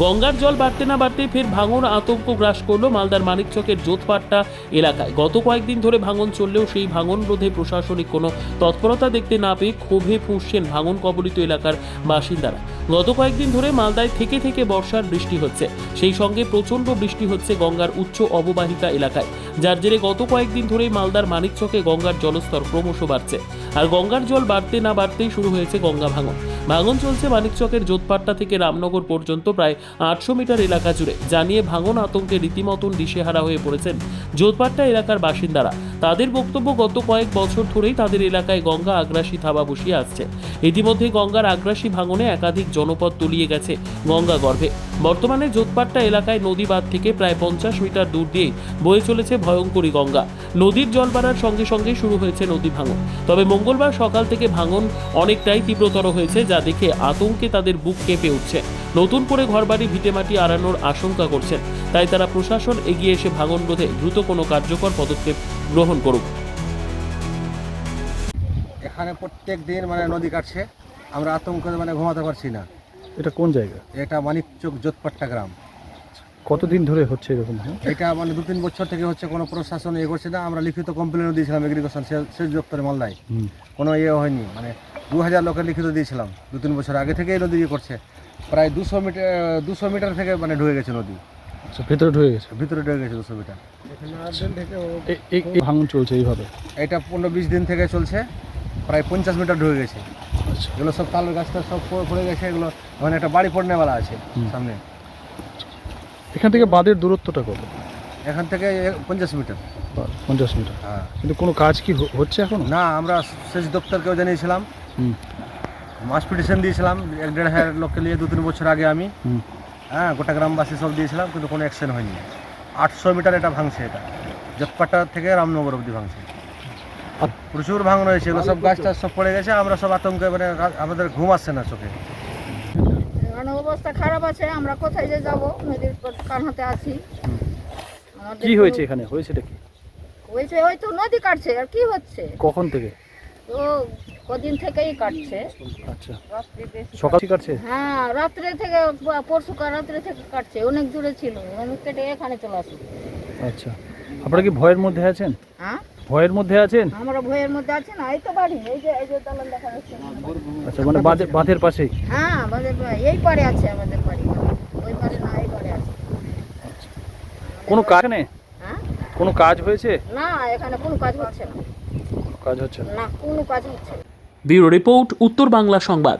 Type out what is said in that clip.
গঙ্গার জল বাড়তে না বাড়তেই ফের ভাঙন আতঙ্ক গ্রাস করলো মালদার মানিকচকের জোতপাট্টা এলাকায়। গত কয়েকদিন ধরে ভাঙন চললেও সেই ভাঙন রোধে প্রশাসনিক কোনো তৎপরতা দেখতে না পেয়ে ক্ষোভে ফুঁসছেন ভাঙন কবলিত এলাকার বাসিন্দারা। গত কয়েকদিন ধরে মালদায় থেকে থেকে বর্ষার বৃষ্টি হচ্ছে, সেই সঙ্গে প্রচণ্ড বৃষ্টি হচ্ছে গঙ্গার উচ্চ অববাহিকা এলাকায়, যার জেরে গত কয়েকদিন ধরেই মালদার মানিকচকে গঙ্গার জলস্তর ক্রমশ বাড়ছে। আর গঙ্গার জল বাড়তে না বাড়তেই শুরু হয়েছে গঙ্গা ভাঙন। ভাঙন চলছে মানিকচকের জোতপাট্টা থেকে রামনগর পর্যন্ত প্রায় 800 মিটার এলাকা জুড়ে, জানিয়ে ভাঙন আতঙ্কে রীতিমতন দিশেহারা হয়ে পড়েছেন জোতপাট্টা এলাকার বাসিন্দারা। তাদের বক্তব্য, গত কয়েক বছর ধরেই তাদের এলাকায় গঙ্গা আগ্রাসী থাবা বসিয়ে আসছে। ইতিমধ্যে গঙ্গার আগ্রাসী ভাঙনে একাধিক জনপদ তলিয়ে গেছে গঙ্গা গর্ভে। বর্তমানে জোতপাট্টা এলাকায় নদী বাঁধ থেকে প্রায় 50 মিটার দূর দিয়ে বয়ে চলেছে ভয়ঙ্করী গঙ্গা। নদীর জল বাড়ার সঙ্গে সঙ্গে শুরু হয়েছে নদী ভাঙন। তবে মঙ্গলবার সকাল থেকে ভাঙন অনেকটাই তীব্রতর হয়েছে, যা দেখে আতঙ্কে তাদের বুক কেঁপে উঠছে। নতুন করে ঘরবাড়ি ভিটেমাটি আড়ানোর আশঙ্কা করছেন, তাই তারা প্রশাসন এগিয়ে এসে ভাঙন রোধে দ্রুত কোনো কার্যকর পদক্ষেপ গ্রহণ করুক। এখানে প্রত্যেক দিন নদী কাটছে, আমরা আতঙ্কে ঘুমাতে পারছি না। এটা কোন জায়গা? এটা মানিকচক জোতপাট্টা গ্রাম। কতদিন ধরে হচ্ছে এরকম? এটা 2-3 বছর থেকে হচ্ছে, কোনো প্রশাসন করছে না। আমরা লিখিত কমপ্লেনও দিয়েছিলাম এগ্রিকালচার সেচ দপ্তরে মালদায়, কোনো হয়নি। 2000 লোকের লিখিত দিয়েছিলাম 2-3 বছর আগে থেকে এই নদী করছে। প্রায় 200 মিটার থেকে ঢুকে গেছে নদী। আচ্ছা, ভেতরে ঢুকে গেছে? ভিতরে ঢুকে গেছে 200 মিটার। এই ভাঙন চলছে এইভাবে? এটা 15-20 দিন থেকে চলছে, প্রায় 50 মিটার ঢুকে গেছে। আচ্ছা, এগুলো সব তালের গাছটা সব পড়ে গেছে। এগুলো একটা বাড়ি পড়নেওয়ালা আছে সামনে। এখান থেকে বাঁধের দূরত্বটা কত? এখান থেকে 50 মিটার। 50 মিটার? হ্যাঁ। কিন্তু কোনো কাজ কি হচ্ছে এখন? না, আমরা সেচ দপ্তরকেও জানিয়েছিলাম, মাস পিটিশন দিয়েছিলাম 1-1.5 লোককে নিয়ে 2-3 বছর আগে আমি। হ্যাঁ, গোটা গ্রামবাসী সব দিয়েছিলাম, কিন্তু কোনো অ্যাকশন হয়নি। 800 মিটার এটা ভাঙছে। এটা জোতপাট্টা থেকে রামনগর অবধি ভাঙছে। প্রচুর ভাঙন হয়েছে। এগুলো সব গাছ টাছ সব পড়ে গেছে। আমরা সব আতঙ্কে, আমাদের ঘুম আসছে না চোখে। অবস্থা খারাপ আছে। আমরা কোথায় যে যাবো? নদীর কানহাতে আছি। কি হয়েছে এখানে? হয়েছেটা কি হয়েছে? ওই তো নদী কাটছে। আর কি হচ্ছে? কখন থেকে? তো কদিন থেকেই কাটছে। আচ্ছা, রাত্রে বেশি সকাল থেকে কাটছে? হ্যাঁ, রাত্রে থেকে, পরশুকার রাত্রে থেকে কাটছে। অনেক দূরে ছিল, অনেক কেটে এখানে চলে আসে। আচ্ছা, আপনারা কি ভয়ের মধ্যে আছেন? হ্যাঁ, ভয়ের মধ্যে আছেন? আমরা ভয়ের মধ্যে আছি না। এই তো বাড়ি, এই যে দলন দেখা যাচ্ছে। আচ্ছা, বাঁধের পাশেই? হ্যাঁ, আমাদের এই পারে আছে আমাদের বাড়ি। ওই পারে না, এই পারে আছে। কোনো কাজ নেই? হ্যাঁ, কোনো কাজ হয়েছে? না, এখানে কোনো কাজ হচ্ছে না। কাজ হচ্ছে না, কোনো কাজ হচ্ছে না। ব্যুরো রিপোর্ট, উত্তর বাংলা সংবাদ।